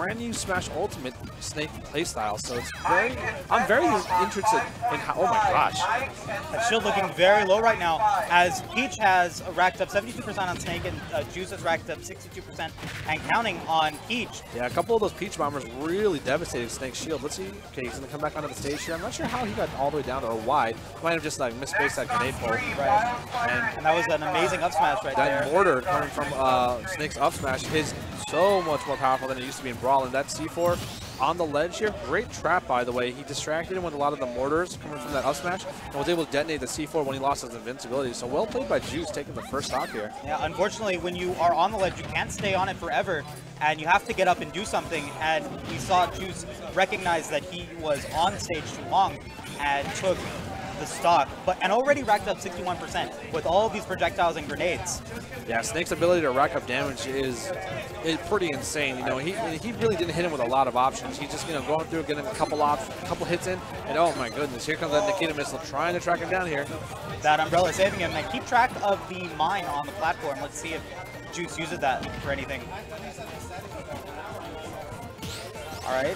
brand new Smash Ultimate Snake playstyle. So it's I'm very interested in how, oh my gosh. That shield looking very low right now, as Peach has racked up 72% on Snake and Juice has racked up 62% and counting on Peach. Yeah, a couple of those Peach Bombers really devastated Snake's shield. Let's see. Okay, he's going to come back onto the stage here. I'm not sure how he got all the way down or why. He might have just like misspaced that grenade pull. Right. And that was an amazing up smash right there. That mortar coming from Snake's up smash is so much more powerful than it used to be in Brawl. And that C4 on the ledge here, great trap by the way. He distracted him with a lot of the mortars coming from that up smash and was able to detonate the C4 when he lost his invincibility. So well played by Juice taking the first stock here. Yeah, unfortunately when you are on the ledge you can't stay on it forever and you have to get up and do something, and we saw Juice recognize that he was on stage too long and took the stock, and already racked up 61% with all of these projectiles and grenades. Yeah, Snake's ability to rack up damage is pretty insane. You know, he really didn't hit him with a lot of options. He just, you know, going through, getting a couple hits in, and oh my goodness, here comes that Nikita missile trying to track him down here. That umbrella saving him. And keep track of the mine on the platform. Let's see if Juice uses that for anything. All right.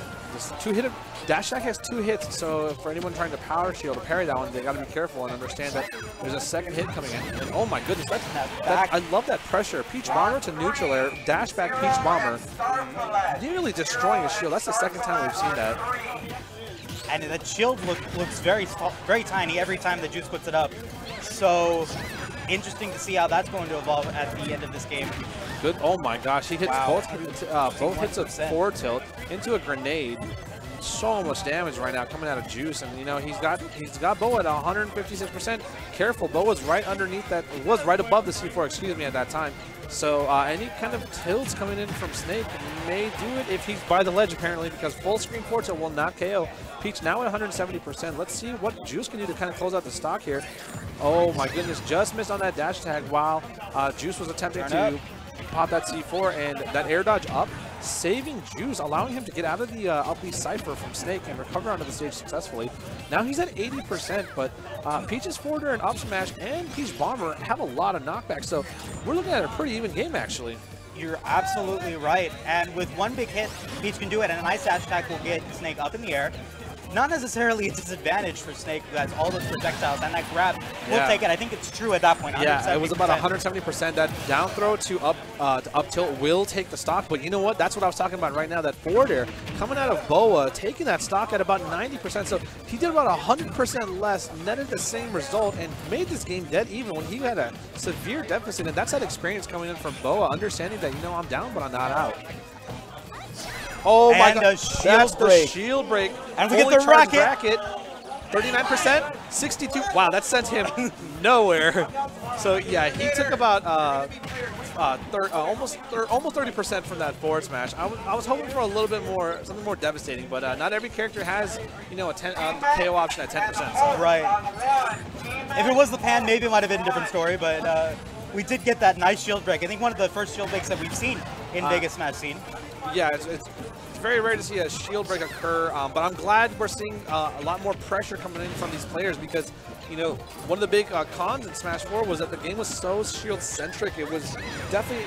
Dash attack has 2 hits, so for anyone trying to power shield or parry that one, they got to be careful and understand that there's a second hit coming in. And oh my goodness, I love that pressure. Peach Bomber to neutral air, dash back Peach Bomber, nearly destroying his shield. That's the second time we've seen that. And that shield looks very tiny every time the Juice puts it up. So interesting to see how that's going to evolve at the end of this game. Good. Oh my gosh, he hits both hits of forward tilt into a grenade. So much damage right now coming out of Juice, and you know he's got Boa at 156%. Careful, Boa's right underneath that, was right above the C4, excuse me, at that time. So any kind of tilts coming in from Snake may do it if he's by the ledge apparently, because full screen forward tilt will not KO. Peach now at 170%. Let's see what Juice can do to kind of close out the stock here. Oh my goodness, just missed on that dash tag while Juice was attempting to pop that C4, and that air dodge up, saving Juice, allowing him to get out of the up B Cypher from Snake and recover onto the stage successfully. Now he's at 80%, but Peach's forwarder and up smash and Peach Bomber have a lot of knockback, so we're looking at a pretty even game actually. You're absolutely right, and with one big hit, Peach can do it, and a nice dash attack will get Snake up in the air. Not necessarily a disadvantage for Snake, who has all those projectiles, and that grab will take it. I think it's true at that point. Yeah, it was about 170%. That down throw to up tilt will take the stock, but you know what? That's what I was talking about right now. That forward air coming out of Boa, taking that stock at about 90%. So he did about 100% less, netted the same result, and made this game dead even when he had a severe deficit. And that's that experience coming in from Boa, understanding that, you know, I'm down, but I'm not out. Oh my god, that's the shield break. And we get the racket. 39%, 62. Wow, that sent him nowhere. So yeah, he took about almost 30% from that forward smash. I was hoping for a little bit more, something more devastating, but not every character has, you know, a KO option at 10%. So. Right. If it was the pan, maybe it might have been a different story, but we did get that nice shield break. I think one of the first shield breaks that we've seen in Vegas Smash scene. Yeah, it's very rare to see a shield break occur, but I'm glad we're seeing a lot more pressure coming in from these players, because, you know, one of the big cons in Smash 4 was that the game was so shield-centric. It was definitely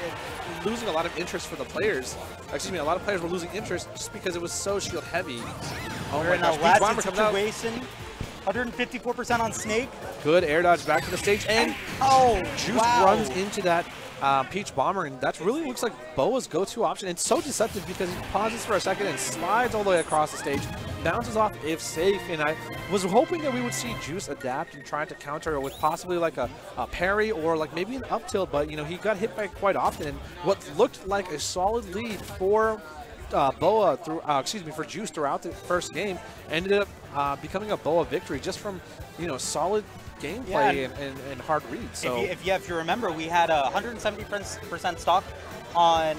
losing a lot of interest for the players. Excuse me, a lot of players were losing interest just because it was so shield-heavy. Oh my gosh, Peach Bomber comes out. 154% on Snake. Good air dodge back to the stage, and Juice runs into that Peach Bomber, and that really looks like Boa's go-to option. It's so deceptive because he pauses for a second and slides all the way across the stage, bounces off if safe, and I was hoping that we would see Juice adapt and try to counter with possibly like a parry or like maybe an up tilt, but you know, he got hit by quite often, and what looked like a solid lead for Boa for Juice throughout the first game ended up becoming a Boa victory just from, you know, solid gameplay and hard reads. So if you remember, we had a 170% stock on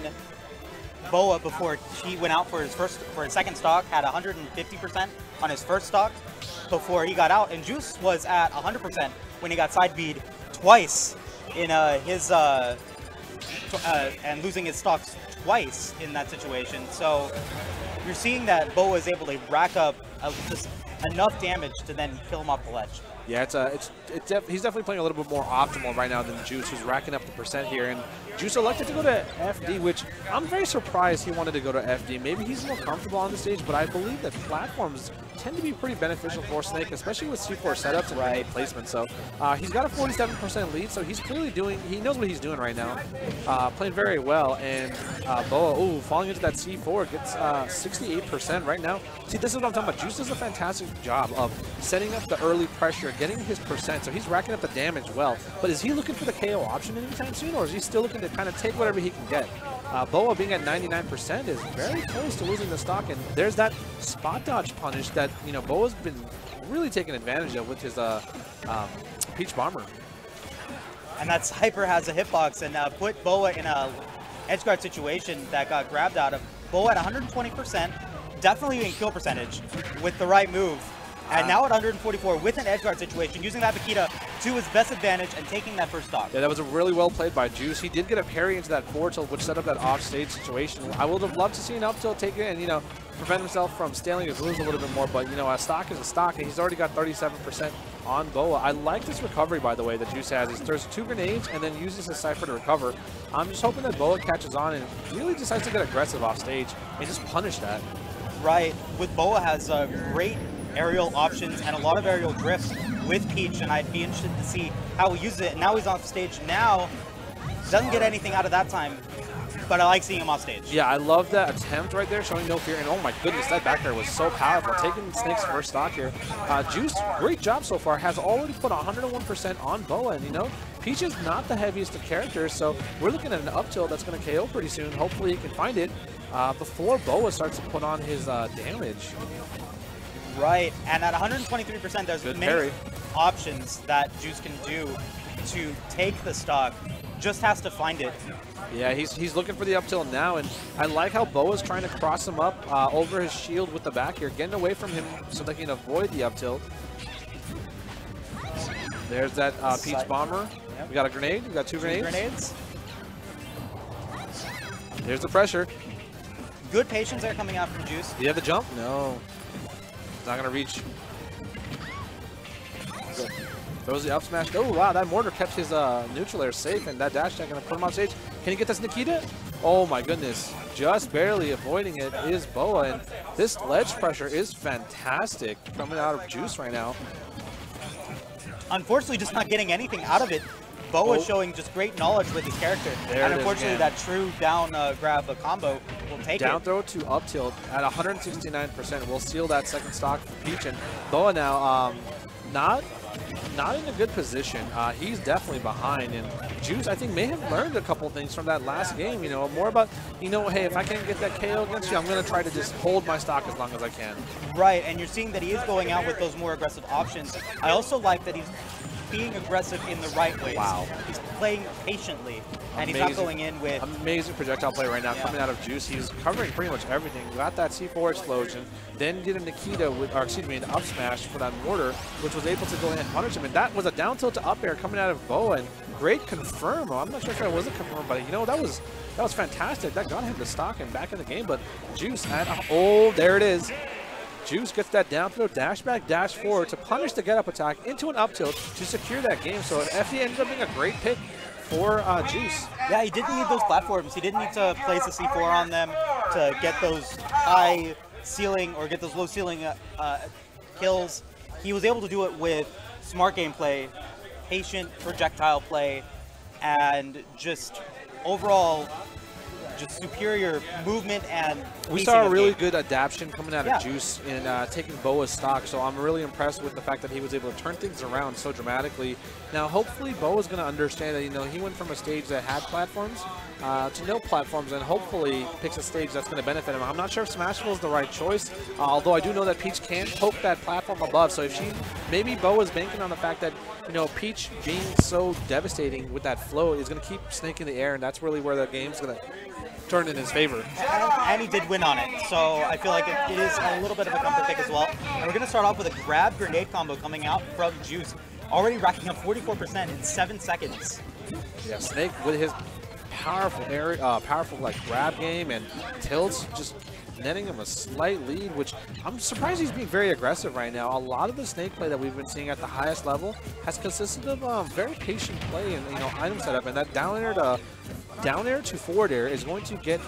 Boa before he went out for his second stock, had 150% on his first stock before he got out, and Juice was at 100% when he got side B'd twice in and losing his stocks twice in that situation. So you're seeing that Boa is able to rack up just enough damage to then kill him off the ledge. Yeah, he's definitely playing a little bit more optimal right now than Juice, who's racking up the percent here. And Juice elected to go to FD, which I'm very surprised he wanted to go to FD. Maybe he's more comfortable on the stage, but I believe that platforms tend to be pretty beneficial for Snake, especially with C4 setups and grenade placement. So he's got a 47% lead, so he's clearly he knows what he's doing right now. Playing very well, and Boa, falling into that C4, gets 68% right now. See, this is what I'm talking about. Juice does a fantastic job of setting up the early pressure, getting his percent, so he's racking up the damage well. But is he looking for the KO option anytime soon, or is he still looking to kind of take whatever he can get? Boa being at 99% is very close to losing the stock, and there's that spot dodge punish that, you know, Boa's been really taking advantage of with his Peach Bomber. And that Cypher has a hitbox and put Boa in a edge guard situation that got grabbed out of. Boa at 120%, definitely in kill percentage with the right move. And now at 144 with an edge guard situation, using that Makita to his best advantage and taking that first stock. Yeah, that was a really well played by Juice. He did get a parry into that forward tilt, which set up that off-stage situation. I would have loved to see an up tilt take it and, you know, prevent himself from stealing his moves a little bit more. But, you know, a stock is a stock, and he's already got 37% on Boa. I like this recovery, by the way, that Juice has. He throws 2 grenades and then uses his Cypher to recover. I'm just hoping that Boa catches on and really decides to get aggressive off stage and just punish that. Right. With Boa has great aerial options and a lot of aerial drifts with Peach, and I'd be interested to see how he uses it. And now he's off stage. Now, doesn't get anything out of that time, but I like seeing him off stage. Yeah, I love that attempt right there, showing no fear. And oh my goodness, that back air was so powerful. Taking Snake's first stock here. Juice, great job so far, has already put 101% on Boa. And, you know, Peach is not the heaviest of characters, so we're looking at an up tilt that's going to KO pretty soon. Hopefully he can find it before Boa starts to put on his damage. Right, and at 123%, there's many options that Juice can do to take the stock. Just has to find it. Yeah, he's looking for the up tilt now, and I like how Boa's trying to cross him up over his shield with the back here, getting away from him so they can avoid the up tilt. There's that Peach Bomber. Yep. We got a grenade. We got 2 grenades. There's the pressure. Good patience there coming out from Juice. Do you have the jump? No. Not going to reach. Throws the up smash. Oh, wow, that mortar kept his neutral air safe, and that dash attack going to put him off stage. Can he get this Nikita? Oh, my goodness. Just barely avoiding it is Boa, and this ledge pressure is fantastic coming out of Juice right now. Unfortunately, just not getting anything out of it. Boa showing just great knowledge with his character. And unfortunately, that true down grab combo will take down throw to up tilt at 169% will seal that second stock for Peach. And Boa now not in a good position. He's definitely behind. And Juice, I think, may have learned a couple things from that last game. You know, more about, you know, hey, if I can't get that KO against you, I'm going to try to just hold my stock as long as I can. Right, and you're seeing that he is going out with those more aggressive options. I also like that he's being aggressive in the right ways. Wow. He's playing patiently, and he's not going in with... Amazing projectile play right now coming out of Juice. He's covering pretty much everything. Got that C4 explosion, then did a Nikita, with, or excuse me, an up smash for that mortar, which was able to go in and punish him. And that was a down tilt to up air coming out of Boa, and great confirm. I'm not sure if that was a confirm, but, you know, that was fantastic. That got him the stock and back in the game, but Juice at... Oh, there it is. Juice gets that down throw, dash back, dash forward to punish the get-up attack into an up tilt to secure that game. So FD ended up being a great pick for Juice. Yeah, he didn't need those platforms. He didn't need to place a C4 on them to get those high ceiling or get those low ceiling kills. He was able to do it with smart gameplay, patient projectile play, and just overall just superior movement and we saw a really good adaptation coming out of Juice in taking Boa's stock, so I'm really impressed with the fact that he was able to turn things around so dramatically. Now, hopefully, Boa's going to understand that, you know, he went from a stage that had platforms to no platforms, and hopefully picks a stage that's going to benefit him. I'm not sure if Smashville is the right choice, although I do know that Peach can poke that platform above, so if she, maybe Boa's banking on the fact that, you know, Peach being so devastating with that flow is going to keep Snake in the air, and that's really where the game's going to turn in his favor. And he did win on it, so I feel like it is a little bit of a comfort pick as well. And we're going to start off with a grab grenade combo coming out from Juice, already racking up 44% in 7 seconds. Yeah, Snake with his powerful like grab game and tilts, just netting him a slight lead, which I'm surprised he's being very aggressive right now. A lot of the snake play that we've been seeing at the highest level has consisted of very patient play and item setup, and that down air to forward air is going to get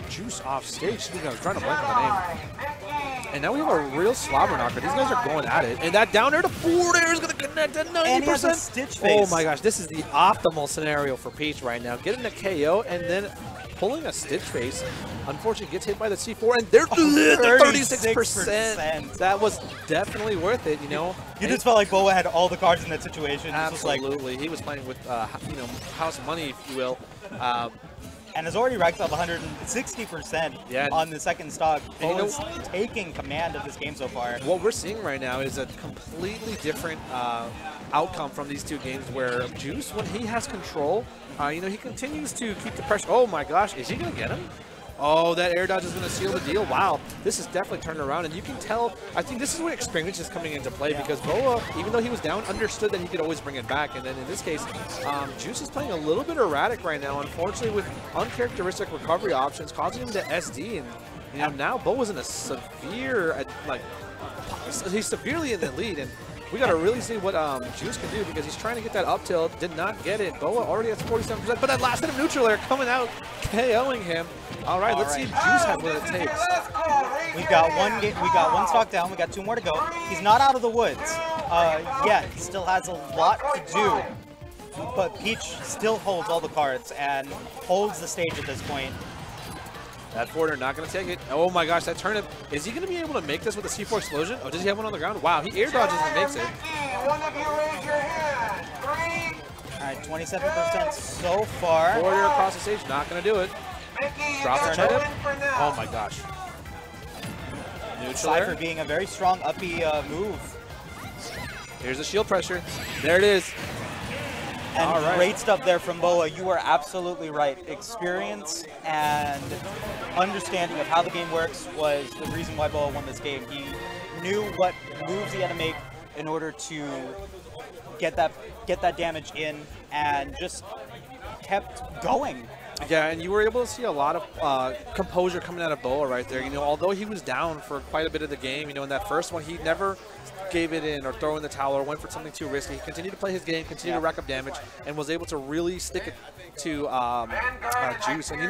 Juice off stage. Speaking of, I was trying to blank on the name. And now we have a real slobber knocker. These guys are going at it. And that down air to forward air is going to connect at 90%. And he has a stitch face. Oh my gosh, this is the optimal scenario for Peach right now. Getting a KO and then pulling a stitch face. Unfortunately, gets hit by the C4, and they're 36%. That was definitely worth it, You just felt like Boa had all the cards in that situation. Absolutely. He was playing with, house money, if you will. And has already racked up 160% on the second stock. Boa's taking command of this game so far. What we're seeing right now is a completely different outcome from these two games, where Juice, when he has control, he continues to keep the pressure. Oh my gosh, is he going to get him? Oh, that air dodge is going to seal the deal. Wow, this is definitely turning around, and you can tell, I think this is where experience is coming into play, because Boa, even though he was down, understood that he could always bring it back, and then in this case, Juice is playing a little bit erratic right now, unfortunately, with uncharacteristic recovery options, causing him to SD, and now Boa's in a severe, he's severely in the lead, and we got to really see what Juice can do, because he's trying to get that up tilt, did not get it. Boa already has 47%, but that last hit of neutral air coming out, KOing him. All right, let's see if Juice has what it takes. We've got one stock down. We got 2 more to go. He's not out of the woods yet. He still has a lot to do. But Peach still holds all the cards and holds the stage at this point. That forwarder not going to take it. Oh my gosh, that turnip. Is he going to be able to make this with a C4 explosion? Oh, does he have one on the ground? Wow, he air dodges and makes it. One of you raise your hand. 3. All right, 27% so far. Forwarder across the stage, not going to do it. Drops the turnip. Oh my gosh. Neutral Cypher air. being a very strong uppy move. Here's the shield pressure. There it is. And great stuff there from Boa. You are absolutely right. Experience and understanding of how the game works was the reason why Boa won this game. He knew what moves he had to make in order to get that damage in, and just kept going. Yeah, and you were able to see a lot of composure coming out of Boa right there. Although he was down for quite a bit of the game, in that first one, he never gave it in or throw in the towel or went for something too risky. He continued to play his game, continued to rack up damage, and was able to really stick it to Juice. And